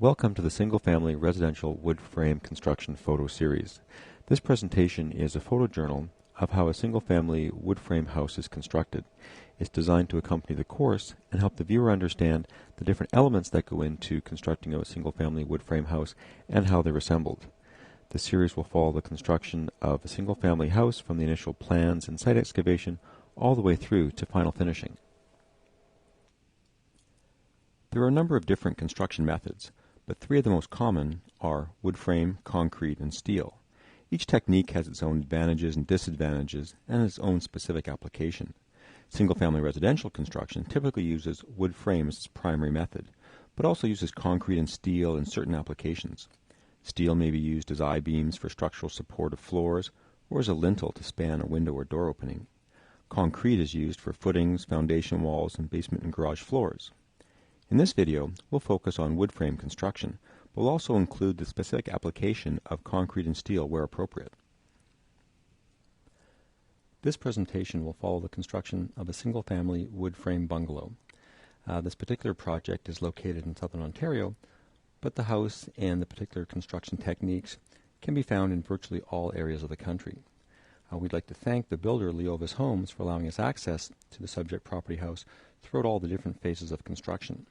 Welcome to the single-family residential wood frame construction photo series. This presentation is a photojournal of how a single-family wood frame house is constructed. It's designed to accompany the course and help the viewer understand the different elements that go into constructing a single-family wood frame house and how they're assembled. The series will follow the construction of a single-family house from the initial plans and site excavation all the way through to final finishing. There are a number of different construction methods, but three of the most common are wood frame, concrete, and steel. Each technique has its own advantages and disadvantages and its own specific application. Single-family residential construction typically uses wood frame as its primary method, but also uses concrete and steel in certain applications. Steel may be used as I-beams for structural support of floors or as a lintel to span a window or door opening. Concrete is used for footings, foundation walls, and basement and garage floors. In this video, we'll focus on wood frame construction, but we'll also include the specific application of concrete and steel where appropriate. This presentation will follow the construction of a single-family wood frame bungalow. This particular project is located in southern Ontario, but the house and the particular construction techniques can be found in virtually all areas of the country. We'd like to thank the builder Leovis Homes for allowing us access to the subject property house throughout all the different phases of construction.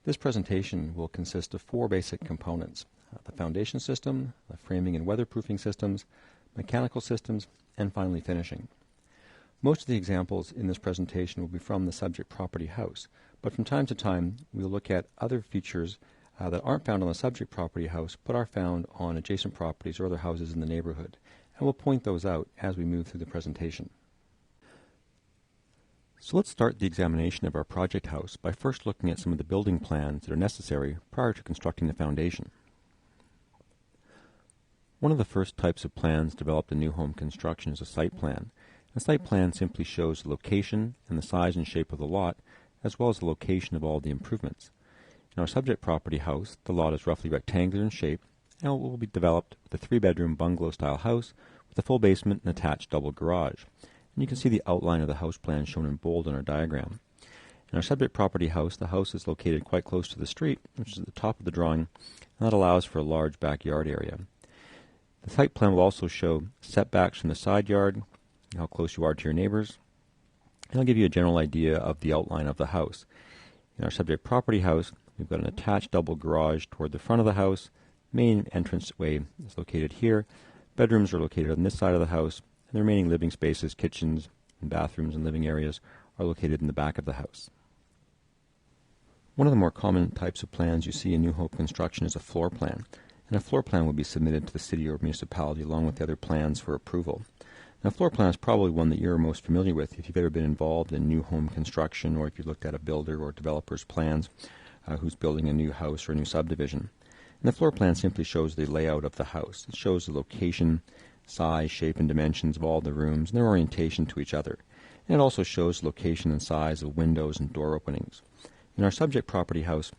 This presentation will consist of four basic components: the foundation system, the framing and weatherproofing systems, mechanical systems, and finally finishing. Most of the examples in this presentation will be from the subject property house, but from time to time we'll look at other features that aren't found on the subject property house but are found on adjacent properties or other houses in the neighborhood, and we'll point those out as we move through the presentation. So let's start the examination of our project house by first looking at some of the building plans that are necessary prior to constructing the foundation. One of the first types of plans developed in new home construction is a site plan. A site plan simply shows the location and the size and shape of the lot, as well as the location of all the improvements. In our subject property house, the lot is roughly rectangular in shape and will be developed with a 3-bedroom bungalow-style house with a full basement and attached double garage. And you can see the outline of the house plan shown in bold on our diagram. In our subject property house, the house is located quite close to the street, which is at the top of the drawing, and that allows for a large backyard area. The site plan will also show setbacks from the side yard, how close you are to your neighbors, and I'll give you a general idea of the outline of the house. In our subject property house, we've got an attached double garage toward the front of the house. Main entranceway is located here. Bedrooms are located on this side of the house, and the remaining living spaces, kitchens, and bathrooms and living areas are located in the back of the house. One of the more common types of plans you see in new home construction is a floor plan, and a floor plan will be submitted to the city or municipality along with the other plans for approval. Now, a floor plan is probably one that you're most familiar with if you've ever been involved in new home construction or if you looked at a builder or developer's plans who's building a new house or a new subdivision. And the floor plan simply shows the layout of the house. It shows the location, size, shape, and dimensions of all the rooms and their orientation to each other. And it also shows location and size of windows and door openings. In our subject property house,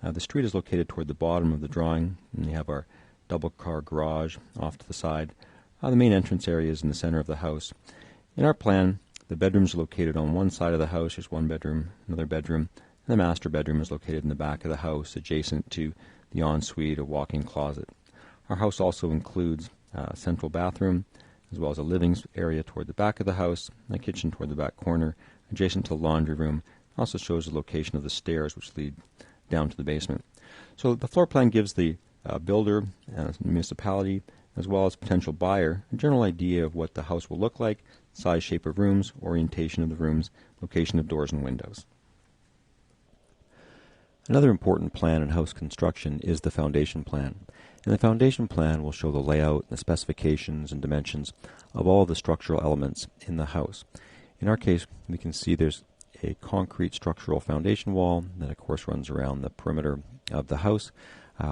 the street is located toward the bottom of the drawing, and we have our double-car garage off to the side. The main entrance area is in the center of the house. In our plan, the bedrooms are located on one side of the house. There's one bedroom, another bedroom, and the master bedroom is located in the back of the house, adjacent to the ensuite or walk-in closet. Our house also includes a central bathroom, as well as a living area toward the back of the house, and a kitchen toward the back corner, adjacent to the laundry room. It also shows the location of the stairs which lead down to the basement. So the floor plan gives the builder and the municipality, as well as potential buyer, a general idea of what the house will look like, size, shape of rooms, orientation of the rooms, location of doors and windows. Another important plan in house construction is the foundation plan. And the foundation plan will show the layout, the specifications, and dimensions of all the structural elements in the house. In our case, we can see there's a concrete structural foundation wall that, of course, runs around the perimeter of the house.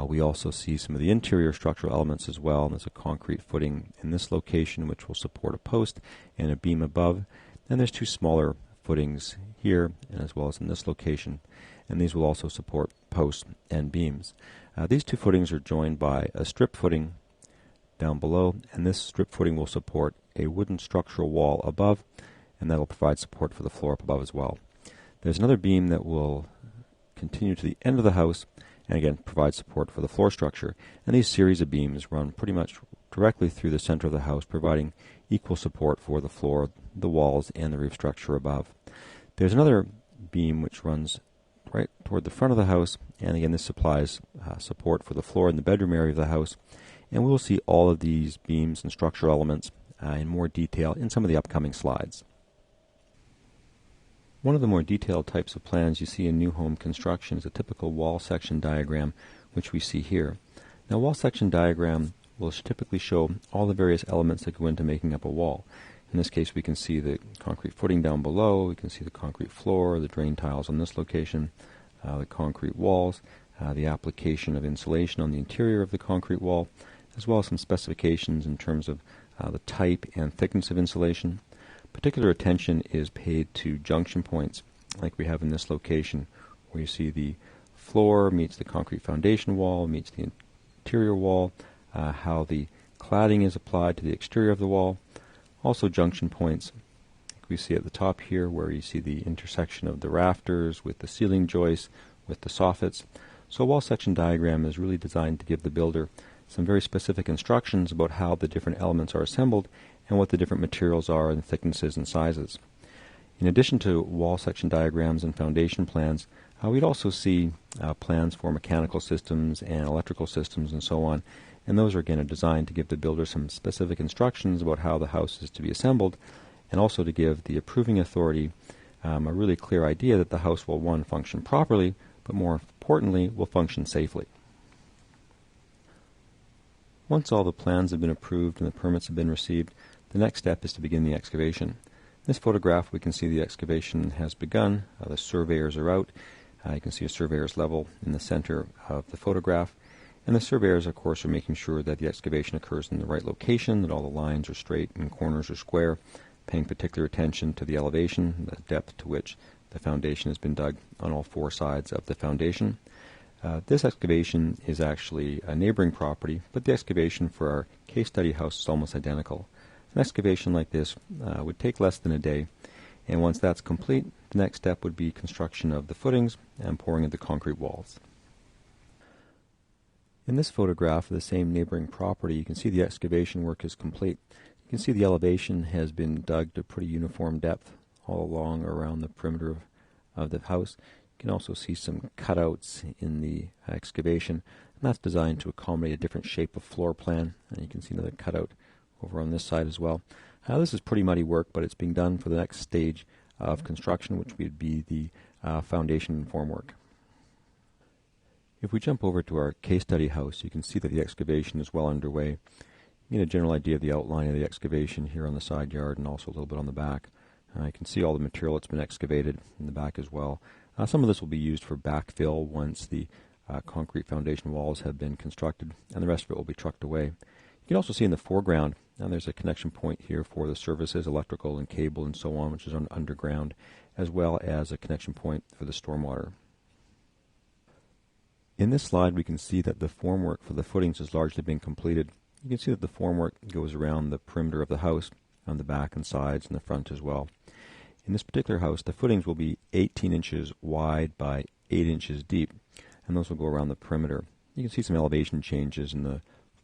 We also see some of the interior structural elements as well. There's a concrete footing in this location which will support a post and a beam above. And there's two smaller footings here and as well as in this location. And these will also support posts and beams. These two footings are joined by a strip footing down below, and this strip footing will support a wooden structural wall above, and that will provide support for the floor up above as well. There's another beam that will continue to the end of the house and again provide support for the floor structure. And these series of beams run pretty much directly through the center of the house, providing equal support for the floor, the walls, and the roof structure above. There's another beam which runs right toward the front of the house, and again this supplies support for the floor in the bedroom area of the house. And we will see all of these beams and structural elements in more detail in some of the upcoming slides. One of the more detailed types of plans you see in new home construction is a typical wall section diagram, which we see here. Now, wall section diagram will typically show all the various elements that go into making up a wall. In this case, we can see the concrete footing down below, we can see the concrete floor, the drain tiles on this location, the concrete walls, the application of insulation on the interior of the concrete wall, as well as some specifications in terms of the type and thickness of insulation. Particular attention is paid to junction points, like we have in this location, where you see the floor meets the concrete foundation wall, meets the interior wall, how the cladding is applied to the exterior of the wall. Also junction points, like we see at the top here, where you see the intersection of the rafters with the ceiling joists, with the soffits. So a wall section diagram is really designed to give the builder some very specific instructions about how the different elements are assembled and what the different materials are and thicknesses and sizes. In addition to wall section diagrams and foundation plans, we'd also see plans for mechanical systems and electrical systems and so on, and those are again designed to give the builder some specific instructions about how the house is to be assembled, and also to give the approving authority a really clear idea that the house will, one, function properly, but more importantly, will function safely. Once all the plans have been approved and the permits have been received, the next step is to begin the excavation. In this photograph, we can see the excavation has begun. The surveyors are out. You can see a surveyor's level in the center of the photograph. And the surveyors, of course, are making sure that the excavation occurs in the right location, that all the lines are straight and corners are square, paying particular attention to the elevation, the depth to which the foundation has been dug on all four sides of the foundation. This excavation is actually a neighboring property, but the excavation for our case study house is almost identical. An excavation like this would take less than a day, and once that's complete, the next step would be construction of the footings and pouring of the concrete walls. In this photograph of the same neighboring property, you can see the excavation work is complete. You can see the elevation has been dug to pretty uniform depth all along around the perimeter of the house. You can also see some cutouts in the excavation, and that's designed to accommodate a different shape of floor plan. And you can see another cutout over on this side as well. This is pretty muddy work, but it's being done for the next stage of construction, which would be the foundation and formwork. If we jump over to our case study house, you can see that the excavation is well underway. You get a general idea of the outline of the excavation here on the side yard and also a little bit on the back. You can see all the material that's been excavated in the back as well. Some of this will be used for backfill once the concrete foundation walls have been constructed, and the rest of it will be trucked away. You can also see in the foreground, and there's a connection point here for the services, electrical and cable and so on, which is underground, as well as a connection point for the stormwater. In this slide, we can see that the formwork for the footings has largely been completed. You can see that the formwork goes around the perimeter of the house, on the back and sides and the front as well. In this particular house, the footings will be 18 inches wide by 8 inches deep, and those will go around the perimeter. You can see some elevation changes in the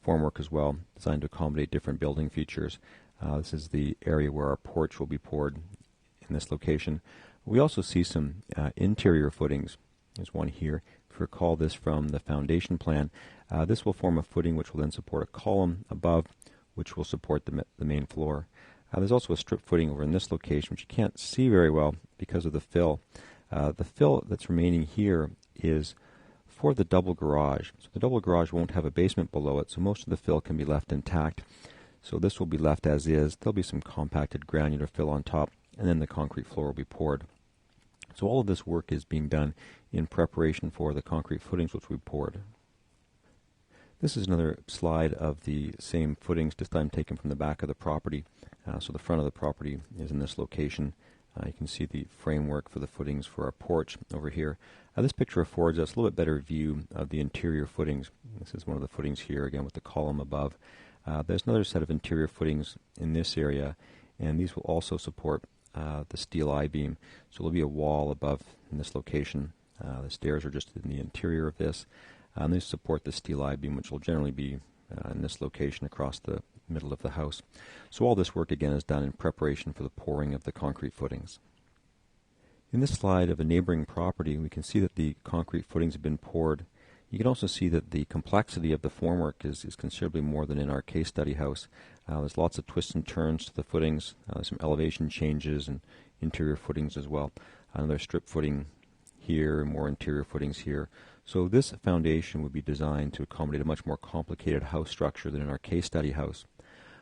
formwork as well, designed to accommodate different building features. This is the area where our porch will be poured in this location. We also see some interior footings. There's one here. If you recall this from the foundation plan, this will form a footing which will then support a column above, which will support the main floor. There's also a strip footing over in this location, which you can't see very well because of the fill. The fill that's remaining here is for the double garage. So the double garage won't have a basement below it, so most of the fill can be left intact. So this will be left as is. There'll be some compacted granular fill on top, and then the concrete floor will be poured. So all of this work is being done in preparation for the concrete footings which we poured. This is another slide of the same footings, this time taken from the back of the property. So the front of the property is in this location. You can see the framework for the footings for our porch over here. This picture affords us a little bit better view of the interior footings. This is one of the footings here, again with the column above. There's another set of interior footings in this area, and these will also support the steel I-beam. So there'll be a wall above in this location The stairs are just in the interior of this. These support the steel I-beam, which will generally be in this location across the middle of the house. So all this work again is done in preparation for the pouring of the concrete footings. In this slide of a neighboring property, we can see that the concrete footings have been poured. You can also see that the complexity of the formwork is considerably more than in our case study house. There's lots of twists and turns to the footings, some elevation changes and interior footings as well. Another strip footing here, more interior footings here. So this foundation would be designed to accommodate a much more complicated house structure than in our case study house.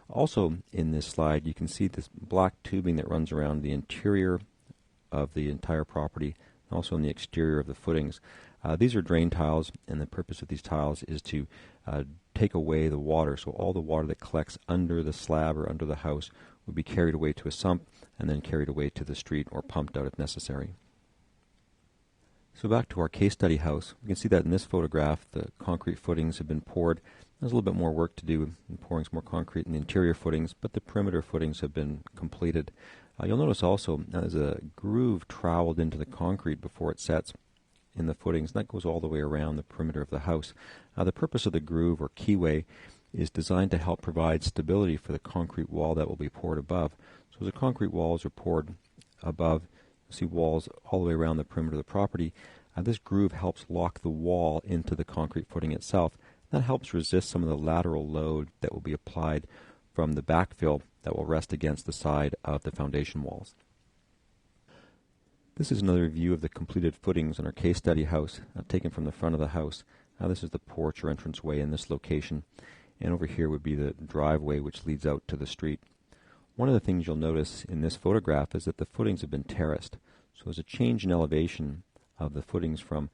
Also in this slide you can see this black tubing that runs around the interior of the entire property, and also on the exterior of the footings. These are drain tiles, and the purpose of these tiles is to take away the water. So all the water that collects under the slab or under the house would be carried away to a sump and then carried away to the street or pumped out if necessary. So back to our case study house, we can see that in this photograph the concrete footings have been poured. There's a little bit more work to do in pouring some more concrete in the interior footings, but the perimeter footings have been completed. You'll notice also there's a groove troweled into the concrete before it sets in the footings, and that goes all the way around the perimeter of the house. The purpose of the groove or keyway is designed to help provide stability for the concrete wall that will be poured above. So as the concrete walls are poured above, you'll see walls all the way around the perimeter of the property. This groove helps lock the wall into the concrete footing itself. That helps resist some of the lateral load that will be applied from the backfill that will rest against the side of the foundation walls. This is another view of the completed footings in our case study house, taken from the front of the house. This is the porch or entranceway in this location, and over here would be the driveway which leads out to the street. One of the things you'll notice in this photograph is that the footings have been terraced. So there's a change in elevation of the footings from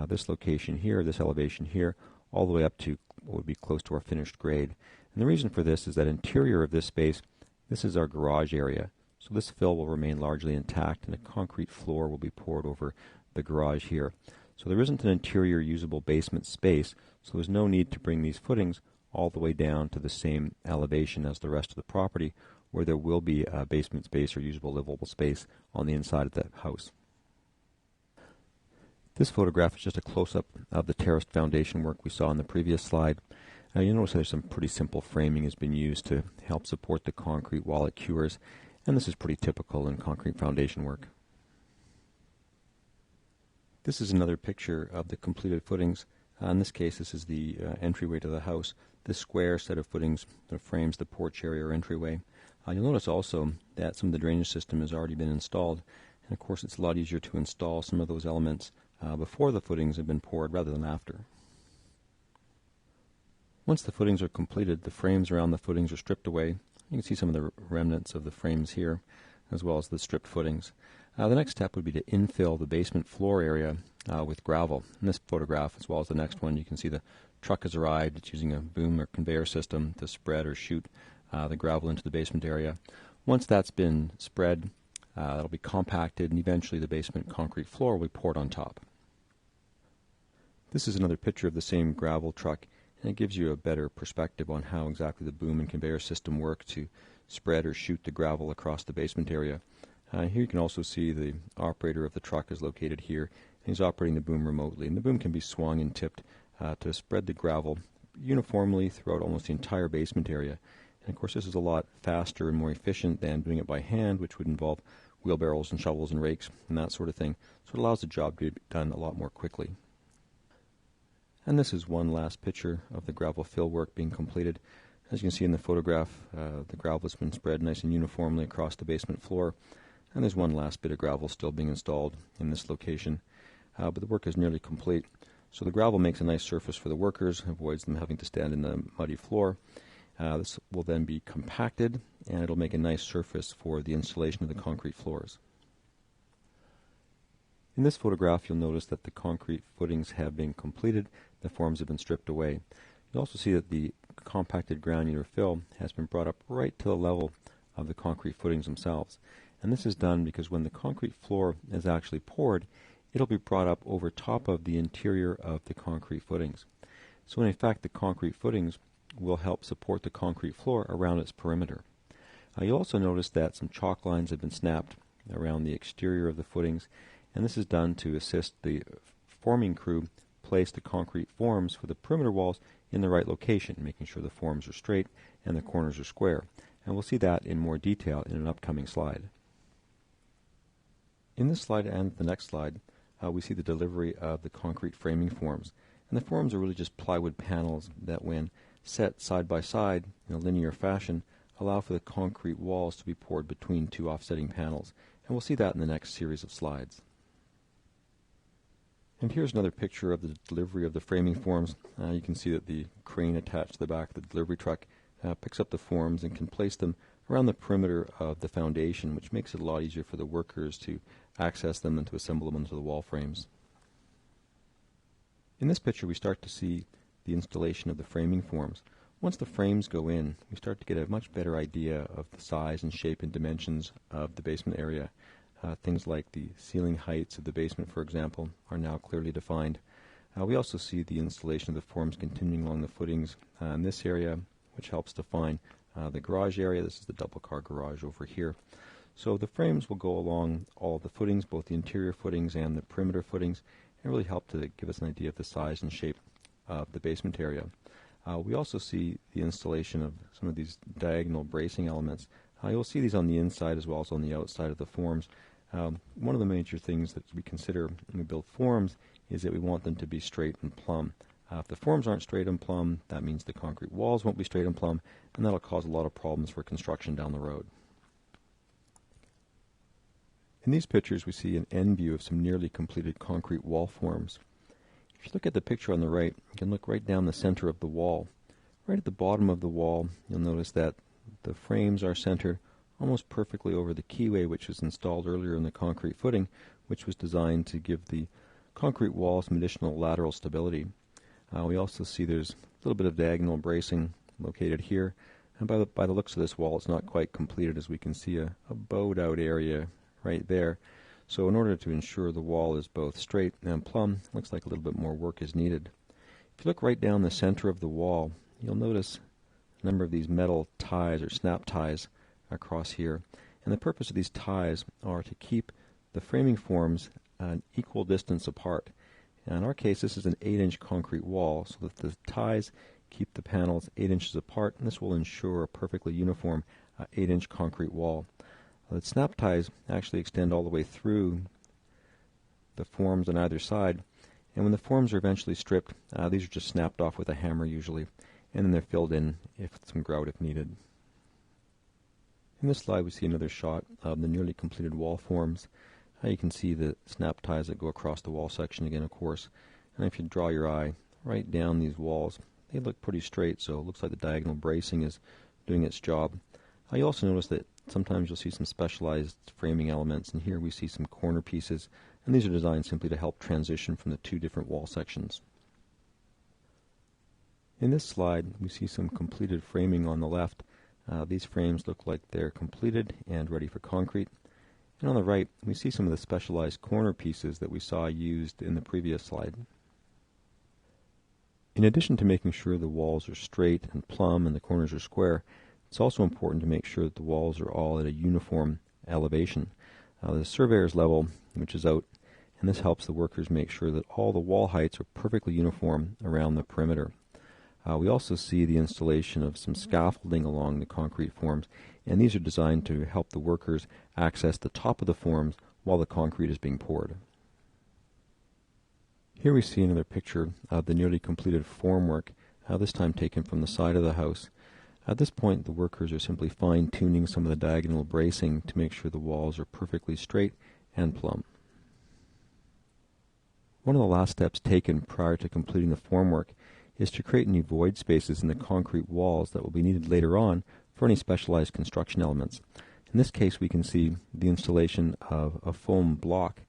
this location here, this elevation here, all the way up to what would be close to our finished grade. And the reason for this is that interior of this space, this is our garage area. So this fill will remain largely intact, and a concrete floor will be poured over the garage here. So there isn't an interior usable basement space, so there's no need to bring these footings all the way down to the same elevation as the rest of the property, where there will be a basement space or usable livable space on the inside of the house. This photograph is just a close-up of the terraced foundation work we saw in the previous slide. You'll notice there's some pretty simple framing has been used to help support the concrete while it cures, and this is pretty typical in concrete foundation work. This is another picture of the completed footings. In this case, this is the entryway to the house. This square set of footings frames the porch area or entryway. You'll notice also that some of the drainage system has already been installed, and of course it's a lot easier to install some of those elements before the footings have been poured rather than after. Once the footings are completed, the frames around the footings are stripped away. You can see some of the remnants of the frames here, as well as the stripped footings. The next step would be to infill the basement floor area with gravel. In this photograph, as well as the next one, you can see the truck has arrived. It's using a boom or conveyor system to spread or shoot the gravel into the basement area. Once that's been spread, it'll be compacted, and eventually the basement concrete floor will be poured on top. This is another picture of the same gravel truck, and it gives you a better perspective on how exactly the boom and conveyor system work to spread or shoot the gravel across the basement area. Here you can also see the operator of the truck is located here, and he's operating the boom remotely. And the boom can be swung and tipped to spread the gravel uniformly throughout almost the entire basement area. And of course this is a lot faster and more efficient than doing it by hand, which would involve wheelbarrows and shovels and rakes and that sort of thing. So it allows the job to be done a lot more quickly. And this is one last picture of the gravel fill work being completed. As you can see in the photograph, the gravel has been spread nice and uniformly across the basement floor. And there's one last bit of gravel still being installed in this location. But the work is nearly complete. So the gravel makes a nice surface for the workers, avoids them having to stand in the muddy floor. This will then be compacted, and it'll make a nice surface for the installation of the concrete floors. In this photograph, you'll notice that the concrete footings have been completed. The forms have been stripped away. You'll also see that the compacted granular fill has been brought up right to the level of the concrete footings themselves. And this is done because when the concrete floor is actually poured, it'll be brought up over top of the interior of the concrete footings. So in fact, the concrete footings will help support the concrete floor around its perimeter. You'll also notice that some chalk lines have been snapped around the exterior of the footings, and this is done to assist the forming crew place the concrete forms for the perimeter walls in the right location, making sure the forms are straight and the corners are square. And we'll see that in more detail in an upcoming slide. In this slide and the next slide, we see the delivery of the concrete framing forms. And the forms are really just plywood panels that, when set side by side in a linear fashion, allow for the concrete walls to be poured between two offsetting panels. And we'll see that in the next series of slides. And here's another picture of the delivery of the framing forms. You can see that the crane attached to the back of the delivery truck picks up the forms and can place them around the perimeter of the foundation, which makes it a lot easier for the workers to access them and to assemble them onto the wall frames. In this picture, we start to see the installation of the framing forms. Once the frames go in, we start to get a much better idea of the size and shape and dimensions of the basement area. Things like the ceiling heights of the basement, for example, are now clearly defined. We also see the installation of the forms continuing along the footings in this area, which helps define the garage area. This is the double-car garage over here. So the frames will go along all of the footings, both the interior footings and the perimeter footings, and really help to give us an idea of the size and shape of the basement area. We also see the installation of some of these diagonal bracing elements. You'll see these on the inside as well as on the outside of the forms. One of the major things that we consider when we build forms is that we want them to be straight and plumb. If the forms aren't straight and plumb, that means the concrete walls won't be straight and plumb, and that'll cause a lot of problems for construction down the road. In these pictures, we see an end view of some nearly completed concrete wall forms. If you look at the picture on the right, you can look right down the center of the wall. Right at the bottom of the wall, you'll notice that the frames are centered almost perfectly over the keyway, which was installed earlier in the concrete footing, which was designed to give the concrete wall some additional lateral stability. We also see there's a little bit of diagonal bracing located here, and by the looks of this wall, it's not quite completed, as we can see a bowed out area right there. So in order to ensure the wall is both straight and plumb, it looks like a little bit more work is needed. If you look right down the center of the wall, you'll notice a number of these metal ties or snap ties across here. And the purpose of these ties are to keep the framing forms an equal distance apart. And in our case, this is an 8-inch concrete wall, so that the ties keep the panels 8 inches apart, and this will ensure a perfectly uniform 8-inch concrete wall. The snap ties actually extend all the way through the forms on either side, and when the forms are eventually stripped, these are just snapped off with a hammer usually, and then they're filled in with some grout if needed. In this slide, we see another shot of the nearly completed wall forms. You can see the snap ties that go across the wall section again, of course, and if you draw your eye right down these walls, they look pretty straight, so it looks like the diagonal bracing is doing its job. You also notice that sometimes you'll see some specialized framing elements, and here we see some corner pieces, and these are designed simply to help transition from the two different wall sections. In this slide, we see some completed framing on the left. These frames look like they're completed and ready for concrete. And on the right, we see some of the specialized corner pieces that we saw used in the previous slide. In addition to making sure the walls are straight and plumb and the corners are square, it's also important to make sure that the walls are all at a uniform elevation. The surveyor's level, which is out, and this helps the workers make sure that all the wall heights are perfectly uniform around the perimeter. We also see the installation of some scaffolding along the concrete forms, and these are designed to help the workers access the top of the forms while the concrete is being poured. Here we see another picture of the nearly completed formwork, this time taken from the side of the house. At this point, the workers are simply fine-tuning some of the diagonal bracing to make sure the walls are perfectly straight and plumb. One of the last steps taken prior to completing the formwork is to create any void spaces in the concrete walls that will be needed later on for any specialized construction elements. In this case, we can see the installation of a foam block.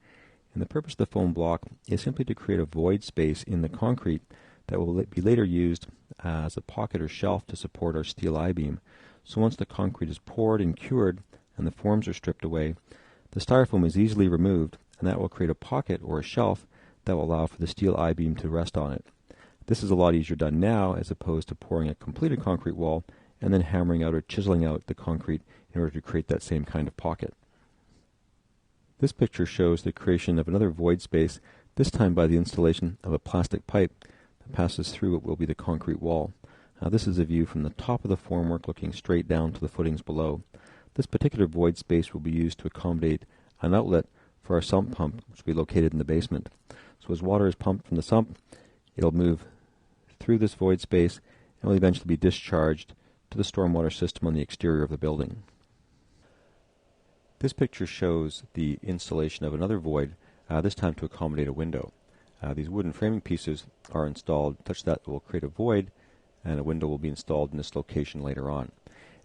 And the purpose of the foam block is simply to create a void space in the concrete that will be later used as a pocket or shelf to support our steel I-beam. So once the concrete is poured and cured and the forms are stripped away, the styrofoam is easily removed, and that will create a pocket or a shelf that will allow for the steel I-beam to rest on it. This is a lot easier done now as opposed to pouring a completed concrete wall and then hammering out or chiseling out the concrete in order to create that same kind of pocket. This picture shows the creation of another void space this time by the installation of a plastic pipe that passes through what will be the concrete wall. This is a view from the top of the formwork looking straight down to the footings below. This particular void space will be used to accommodate an outlet for our sump pump, which will be located in the basement. So as water is pumped from the sump, it'll move through this void space and will eventually be discharged to the stormwater system on the exterior of the building. This picture shows the installation of another void, this time to accommodate a window. These wooden framing pieces are installed such that it will create a void, and a window will be installed in this location later on.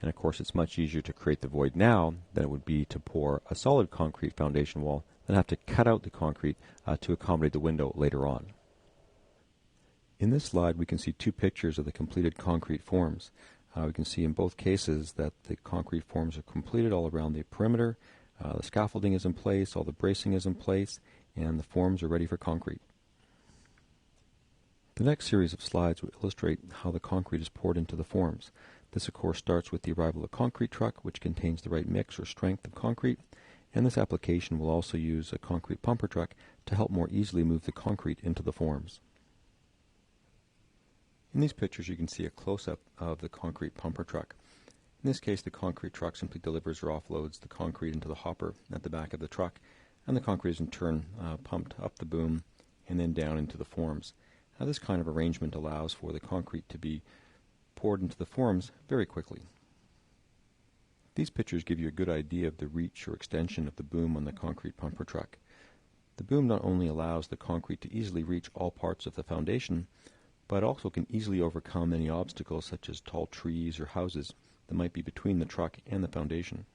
And of course, it's much easier to create the void now than it would be to pour a solid concrete foundation wall and have to cut out the concrete to accommodate the window later on. In this slide, we can see two pictures of the completed concrete forms. We can see in both cases that the concrete forms are completed all around the perimeter. The scaffolding is in place, all the bracing is in place, and the forms are ready for concrete. The next series of slides will illustrate how the concrete is poured into the forms. This, of course, starts with the arrival of a concrete truck, which contains the right mix or strength of concrete, and this application will also use a concrete pumper truck to help more easily move the concrete into the forms. In these pictures, you can see a close-up of the concrete pumper truck. In this case, the concrete truck simply delivers or offloads the concrete into the hopper at the back of the truck, and the concrete is in turn pumped up the boom and then down into the forms. Now, this kind of arrangement allows for the concrete to be poured into the forms very quickly. These pictures give you a good idea of the reach or extension of the boom on the concrete pumper truck. The boom not only allows the concrete to easily reach all parts of the foundation, but also can easily overcome any obstacles such as tall trees or houses that might be between the truck and the foundation.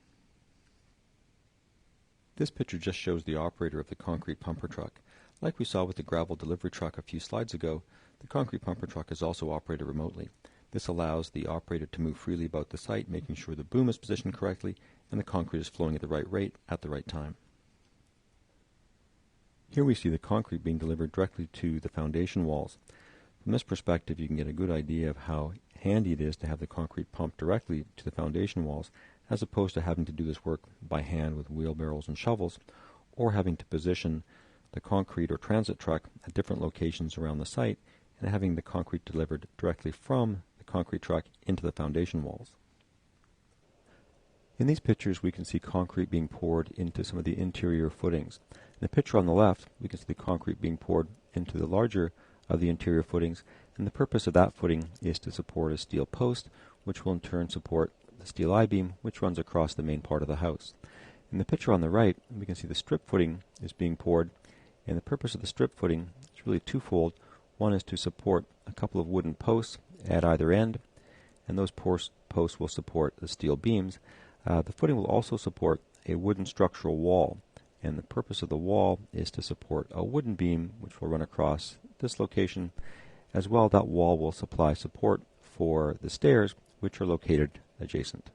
This picture just shows the operator of the concrete pumper truck. Like we saw with the gravel delivery truck a few slides ago, the concrete pumper truck is also operated remotely. This allows the operator to move freely about the site, making sure the boom is positioned correctly and the concrete is flowing at the right rate at the right time. Here we see the concrete being delivered directly to the foundation walls. From this perspective, you can get a good idea of how handy it is to have the concrete pumped directly to the foundation walls, as opposed to having to do this work by hand with wheelbarrows and shovels, or having to position the concrete or transit truck at different locations around the site and having the concrete delivered directly from the concrete truck into the foundation walls. In these pictures, we can see concrete being poured into some of the interior footings. In the picture on the left, we can see the concrete being poured into the larger of the interior footings, and the purpose of that footing is to support a steel post, which will in turn support the steel I-beam, which runs across the main part of the house. In the picture on the right, we can see the strip footing is being poured, and the purpose of the strip footing is really twofold. One is to support a couple of wooden posts at either end, and those posts will support the steel beams. The footing will also support a wooden structural wall, and the purpose of the wall is to support a wooden beam which will run across this location. As well, that wall will supply support for the stairs, which are located adjacent.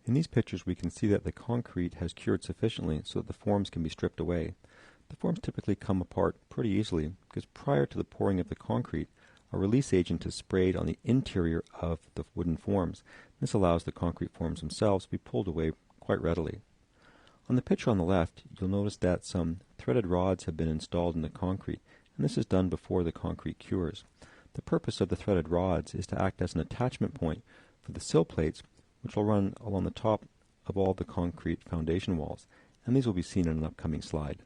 In these pictures, we can see that the concrete has cured sufficiently so that the forms can be stripped away. The forms typically come apart pretty easily because prior to the pouring of the concrete, a release agent is sprayed on the interior of the wooden forms. This allows the concrete forms themselves to be pulled away quite readily. On the picture on the left, you'll notice that some threaded rods have been installed in the concrete, and this is done before the concrete cures. The purpose of the threaded rods is to act as an attachment point for the sill plates, which will run along the top of all the concrete foundation walls, and these will be seen in an upcoming slide.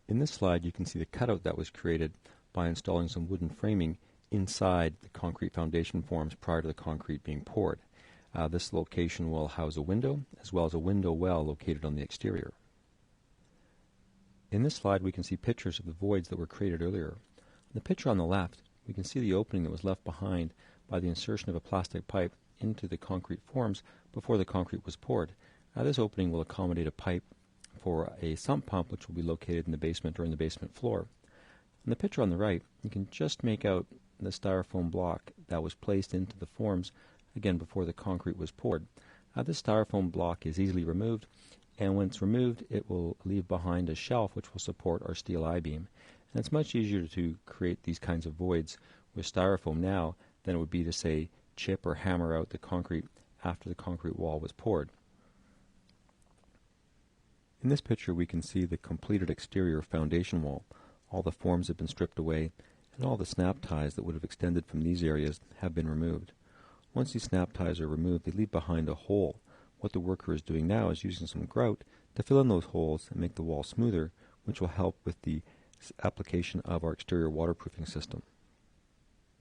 In this slide, you can see the cutout that was created by installing some wooden framing inside the concrete foundation forms prior to the concrete being poured. This location will house a window, as well as a window well located on the exterior. In this slide, we can see pictures of the voids that were created earlier. In the picture on the left, we can see the opening that was left behind by the insertion of a plastic pipe into the concrete forms before the concrete was poured. This opening will accommodate a pipe for a sump pump, which will be located in the basement or in the basement floor. In the picture on the right, you can just make out the styrofoam block that was placed into the forms, again before the concrete was poured. This styrofoam block is easily removed, and when it's removed, it will leave behind a shelf which will support our steel I-beam. And it's much easier to create these kinds of voids with styrofoam now than it would be to, say, chip or hammer out the concrete after the concrete wall was poured. In this picture we can see the completed exterior foundation wall. All the forms have been stripped away, and all the snap ties that would have extended from these areas have been removed. Once these snap ties are removed, they leave behind a hole. What the worker is doing now is using some grout to fill in those holes and make the wall smoother, which will help with the application of our exterior waterproofing system.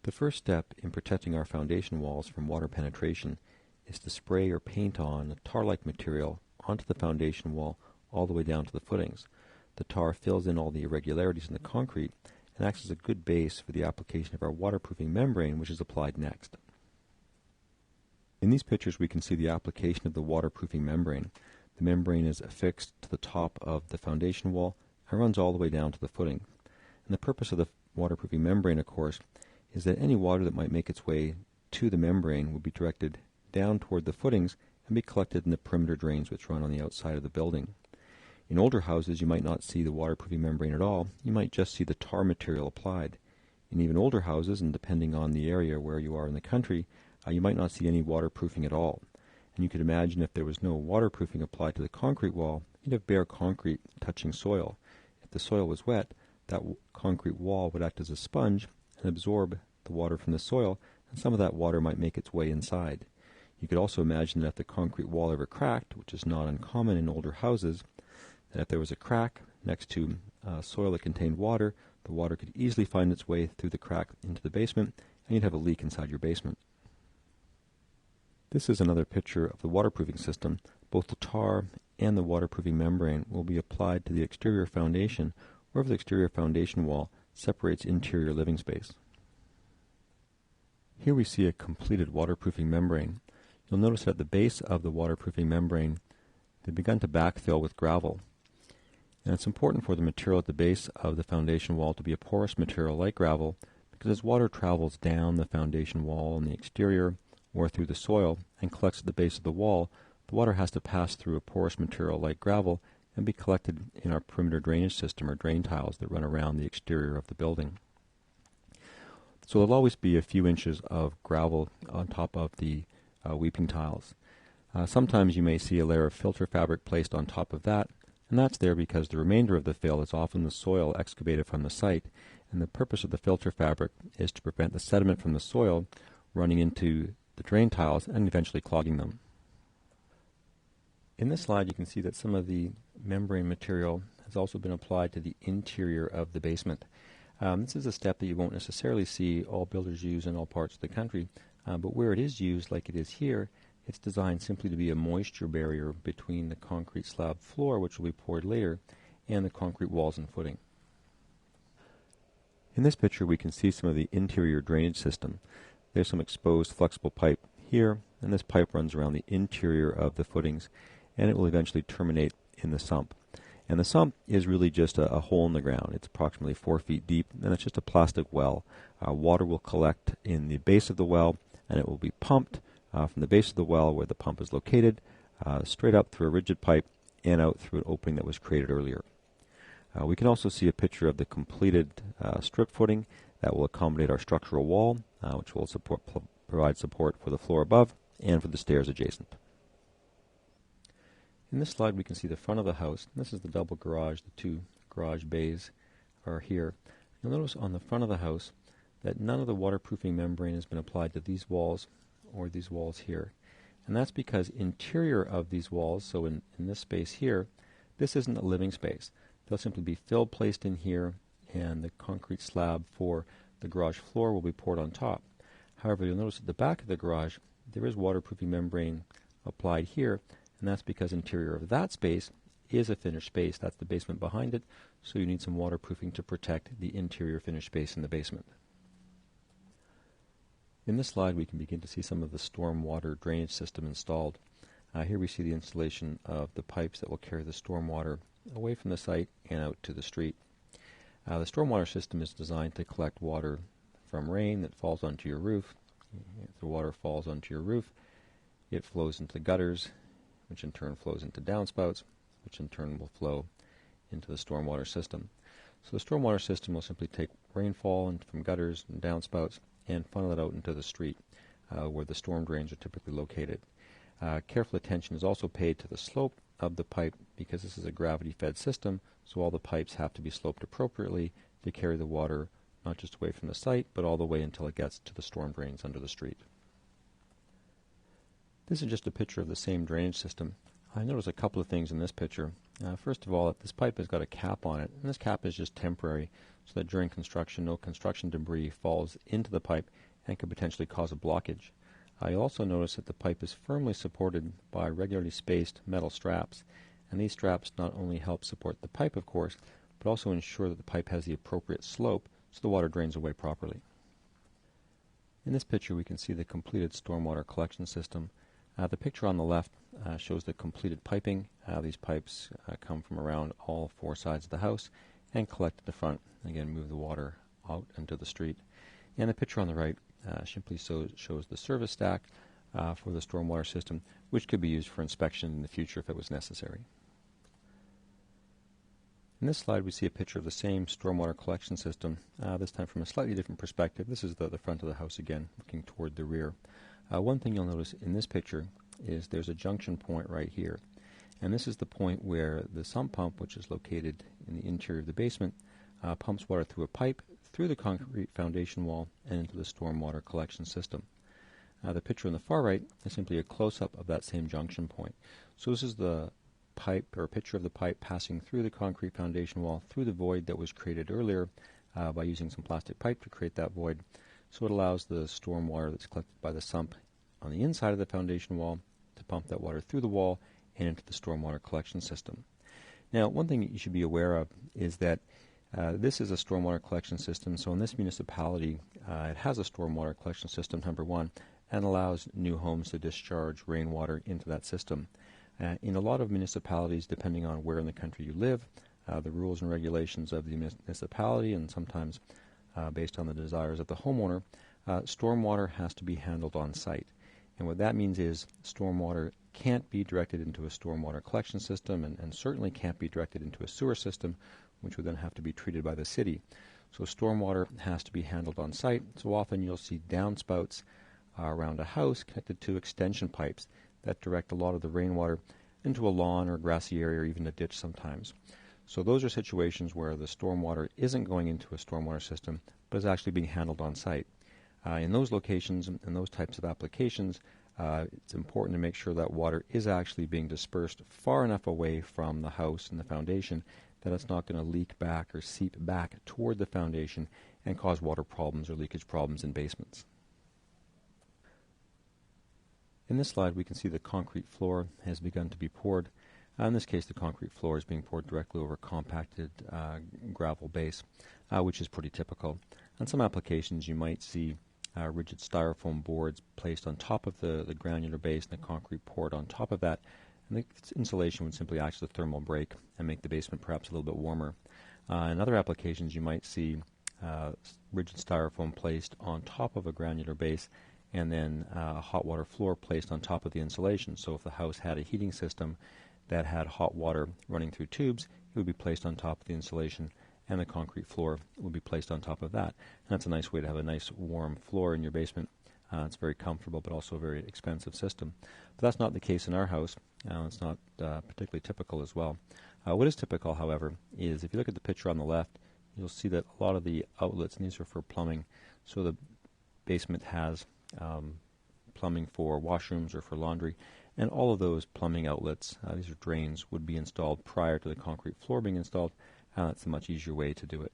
The first step in protecting our foundation walls from water penetration is to spray or paint on a tar-like material onto the foundation wall all the way down to the footings. The tar fills in all the irregularities in the concrete and acts as a good base for the application of our waterproofing membrane, which is applied next. In these pictures we can see the application of the waterproofing membrane. The membrane is affixed to the top of the foundation wall and runs all the way down to the footing. And the purpose of the waterproofing membrane, of course, is that any water that might make its way to the membrane will be directed down toward the footings and be collected in the perimeter drains which run on the outside of the building. In older houses you might not see the waterproofing membrane at all, you might just see the tar material applied. In even older houses, and depending on the area where you are in the country, you might not see any waterproofing at all. And you could imagine if there was no waterproofing applied to the concrete wall, you'd have bare concrete touching soil. If the soil was wet, that concrete wall would act as a sponge and absorb the water from the soil, and some of that water might make its way inside. You could also imagine that if the concrete wall ever cracked, which is not uncommon in older houses, that if there was a crack next to soil that contained water, the water could easily find its way through the crack into the basement, and you'd have a leak inside your basement. This is another picture of the waterproofing system. Both the tar and the waterproofing membrane will be applied to the exterior foundation, wherever the exterior foundation wall separates interior living space. Here we see a completed waterproofing membrane. You'll notice at the base of the waterproofing membrane, they've begun to backfill with gravel. And it's important for the material at the base of the foundation wall to be a porous material like gravel, because as water travels down the foundation wall on the exterior or through the soil and collects at the base of the wall, the water has to pass through a porous material like gravel and be collected in our perimeter drainage system or drain tiles that run around the exterior of the building. So there'll always be a few inches of gravel on top of the weeping tiles. Sometimes you may see a layer of filter fabric placed on top of that, and that's there because the remainder of the fill is often the soil excavated from the site, and the purpose of the filter fabric is to prevent the sediment from the soil running into the drain tiles and eventually clogging them. In this slide you can see that some of the membrane material has also been applied to the interior of the basement. This is a step that you won't necessarily see all builders use in all parts of the country, but where it is used like it is here, it's designed simply to be a moisture barrier between the concrete slab floor, which will be poured later, and the concrete walls and footing. In this picture we can see some of the interior drainage system. There's some exposed flexible pipe here, and this pipe runs around the interior of the footings, and it will eventually terminate in the sump. And the sump is really just a hole in the ground. It's approximately 4 feet deep, and it's just a plastic well. Water will collect in the base of the well, and it will be pumped from the base of the well where the pump is located, straight up through a rigid pipe and out through an opening that was created earlier. We can also see a picture of the completed strip footing that will accommodate our structural wall, which will provide support for the floor above and for the stairs adjacent. In this slide we can see the front of the house. This is the double garage. The two garage bays are here. You'll notice on the front of the house that none of the waterproofing membrane has been applied to these walls or these walls here. And that's because interior of these walls, so in this space here, this isn't a living space. They'll simply be fill placed in here, and the concrete slab for the garage floor will be poured on top. However, you'll notice at the back of the garage there is waterproofing membrane applied here, and that's because interior of that space is a finished space. That's the basement behind it, so you need some waterproofing to protect the interior finished space in the basement. In this slide we can begin to see some of the stormwater drainage system installed. Here we see the installation of the pipes that will carry the stormwater away from the site and out to the street. The stormwater system is designed to collect water from rain that falls onto your roof. If the water falls onto your roof, it flows into gutters, which in turn flows into downspouts, which in turn will flow into the stormwater system. So the stormwater system will simply take rainfall from gutters and downspouts and funnel it out into the street where the storm drains are typically located. Careful attention is also paid to the slope of the pipe, because this is a gravity-fed system, so all the pipes have to be sloped appropriately to carry the water not just away from the site, but all the way until it gets to the storm drains under the street. This is just a picture of the same drainage system. I noticed a couple of things in this picture. First of all, this pipe has got a cap on it, and this cap is just temporary, so that during construction, no construction debris falls into the pipe and could potentially cause a blockage. I also noticed that the pipe is firmly supported by regularly spaced metal straps, and these straps not only help support the pipe, of course, but also ensure that the pipe has the appropriate slope so the water drains away properly. In this picture, we can see the completed stormwater collection system. The picture on the left shows the completed piping. These pipes come from around all four sides of the house and collect at the front, and again move the water out into the street. And the picture on the right simply shows the service stack for the stormwater system, which could be used for inspection in the future if it was necessary. In this slide, we see a picture of the same stormwater collection system, this time from a slightly different perspective. This is the front of the house again, looking toward the rear. One thing you'll notice in this picture is there's a junction point right here. And this is the point where the sump pump, which is located in the interior of the basement, pumps water through a pipe, through the concrete foundation wall, and into the stormwater collection system. The picture on the far right is simply a close-up of that same junction point. So this is the pipe, or a picture of the pipe passing through the concrete foundation wall, through the void that was created earlier by using some plastic pipe to create that void. So it allows the storm water that's collected by the sump on the inside of the foundation wall to pump that water through the wall and into the stormwater collection system. Now, one thing you should be aware of is that this is a stormwater collection system, so in this municipality it has a stormwater collection system, number one, and allows new homes to discharge rainwater into that system. In a lot of municipalities, depending on where in the country you live, the rules and regulations of the municipality, and sometimes based on the desires of the homeowner, stormwater has to be handled on site. And what that means is stormwater can't be directed into a stormwater collection system, and certainly can't be directed into a sewer system, which would then have to be treated by the city. So stormwater has to be handled on site. So often you'll see downspouts around a house connected to extension pipes that direct a lot of the rainwater into a lawn or grassy area, or even a ditch sometimes. So those are situations where the stormwater isn't going into a stormwater system, but is actually being handled on site. In those locations and those types of applications, it's important to make sure that water is actually being dispersed far enough away from the house and the foundation that it's not going to leak back or seep back toward the foundation and cause water problems or leakage problems in basements. In this slide, we can see the concrete floor has begun to be poured. In this case, the concrete floor is being poured directly over a compacted gravel base, which is pretty typical. On some applications, you might see rigid styrofoam boards placed on top of the granular base and the concrete poured on top of that. And the insulation would simply act as a thermal break and make the basement perhaps a little bit warmer. In other applications, you might see rigid styrofoam placed on top of a granular base, and then a hot water floor placed on top of the insulation. So if the house had a heating system that had hot water running through tubes, it would be placed on top of the insulation, and the concrete floor would be placed on top of that. And that's a nice way to have a nice warm floor in your basement. It's very comfortable, but also a very expensive system. But that's not the case in our house. It's not particularly typical as well. What is typical, however, is if you look at the picture on the left, you'll see that a lot of the outlets, and these are for plumbing, so the basement has plumbing for washrooms or for laundry, and all of those plumbing outlets, these are drains, would be installed prior to the concrete floor being installed. That's a much easier way to do it.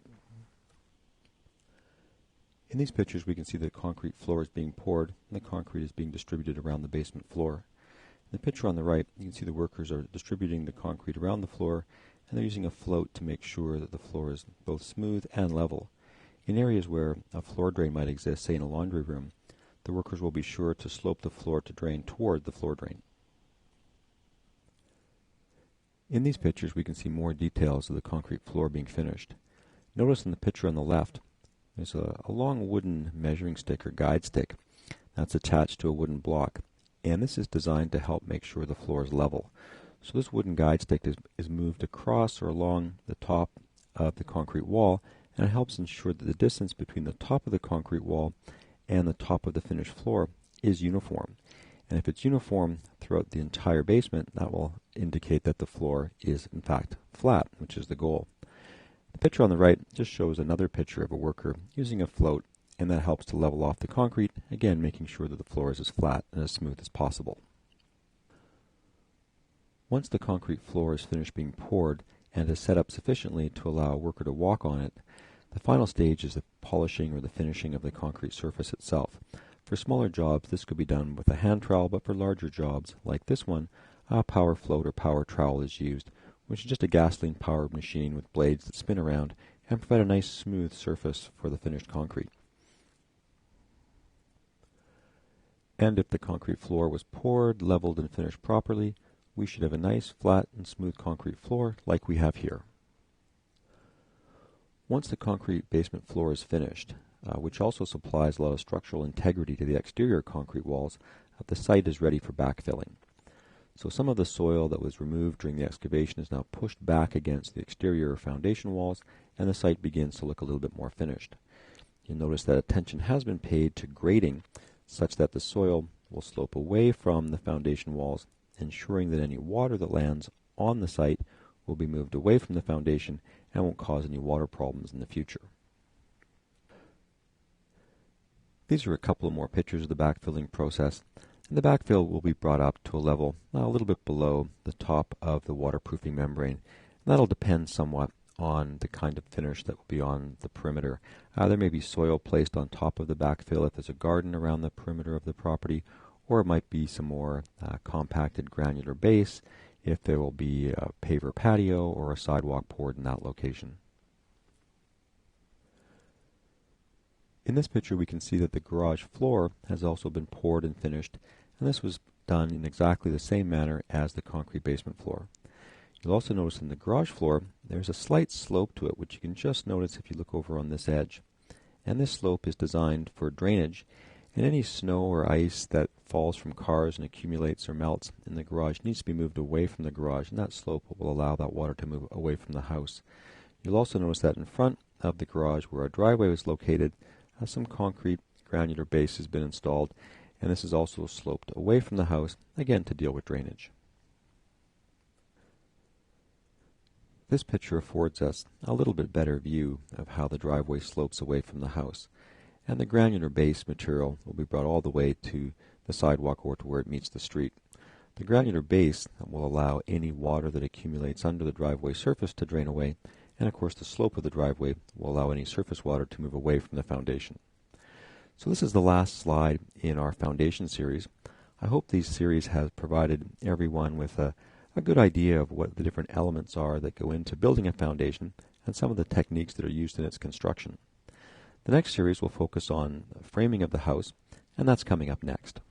In these pictures, we can see the concrete floor is being poured, and the concrete is being distributed around the basement floor. In the picture on the right, you can see the workers are distributing the concrete around the floor, and they're using a float to make sure that the floor is both smooth and level. In areas where a floor drain might exist, say in a laundry room, the workers will be sure to slope the floor to drain toward the floor drain. In these pictures, we can see more details of the concrete floor being finished. Notice in the picture on the left, there's a long wooden measuring stick or guide stick that's attached to a wooden block, and this is designed to help make sure the floor is level. So this wooden guide stick is moved across or along the top of the concrete wall, and it helps ensure that the distance between the top of the concrete wall and the top of the finished floor is uniform. And if it's uniform throughout the entire basement, that will indicate that the floor is in fact flat, which is the goal. The picture on the right just shows another picture of a worker using a float, and that helps to level off the concrete, again making sure that the floor is as flat and as smooth as possible. Once the concrete floor is finished being poured and is set up sufficiently to allow a worker to walk on it, the final stage is the polishing or the finishing of the concrete surface itself. For smaller jobs, this could be done with a hand trowel, but for larger jobs, like this one, a power float or power trowel is used, which is just a gasoline-powered machine with blades that spin around and provide a nice smooth surface for the finished concrete. And if the concrete floor was poured, leveled, and finished properly, we should have a nice, flat, and smooth concrete floor like we have here. Once the concrete basement floor is finished, which also supplies a lot of structural integrity to the exterior concrete walls, the site is ready for backfilling. So some of the soil that was removed during the excavation is now pushed back against the exterior foundation walls, and the site begins to look a little bit more finished. You'll notice that attention has been paid to grading such that the soil will slope away from the foundation walls, ensuring that any water that lands on the site will be moved away from the foundation and won't cause any water problems in the future. These are a couple of more pictures of the backfilling process, and the backfill will be brought up to a level a little bit below the top of the waterproofing membrane. And that'll depend somewhat on the kind of finish that will be on the perimeter. There may be soil placed on top of the backfill if there's a garden around the perimeter of the property, or it might be some more compacted granular base if there will be a paver patio or a sidewalk poured in that location. In this picture we can see that the garage floor has also been poured and finished, and this was done in exactly the same manner as the concrete basement floor. You'll also notice in the garage floor there's a slight slope to it, which you can just notice if you look over on this edge. And this slope is designed for drainage, and any snow or ice that falls from cars and accumulates or melts in the garage needs to be moved away from the garage, and that slope will allow that water to move away from the house. You'll also notice that in front of the garage where our driveway was located, some concrete granular base has been installed, and this is also sloped away from the house, again to deal with drainage. This picture affords us a little bit better view of how the driveway slopes away from the house, and the granular base material will be brought all the way to the sidewalk or to where it meets the street. The granular base will allow any water that accumulates under the driveway surface to drain away, and of course the slope of the driveway will allow any surface water to move away from the foundation. So this is the last slide in our foundation series. I hope these series has provided everyone with a good idea of what the different elements are that go into building a foundation and some of the techniques that are used in its construction. The next series will focus on framing of the house, and that's coming up next.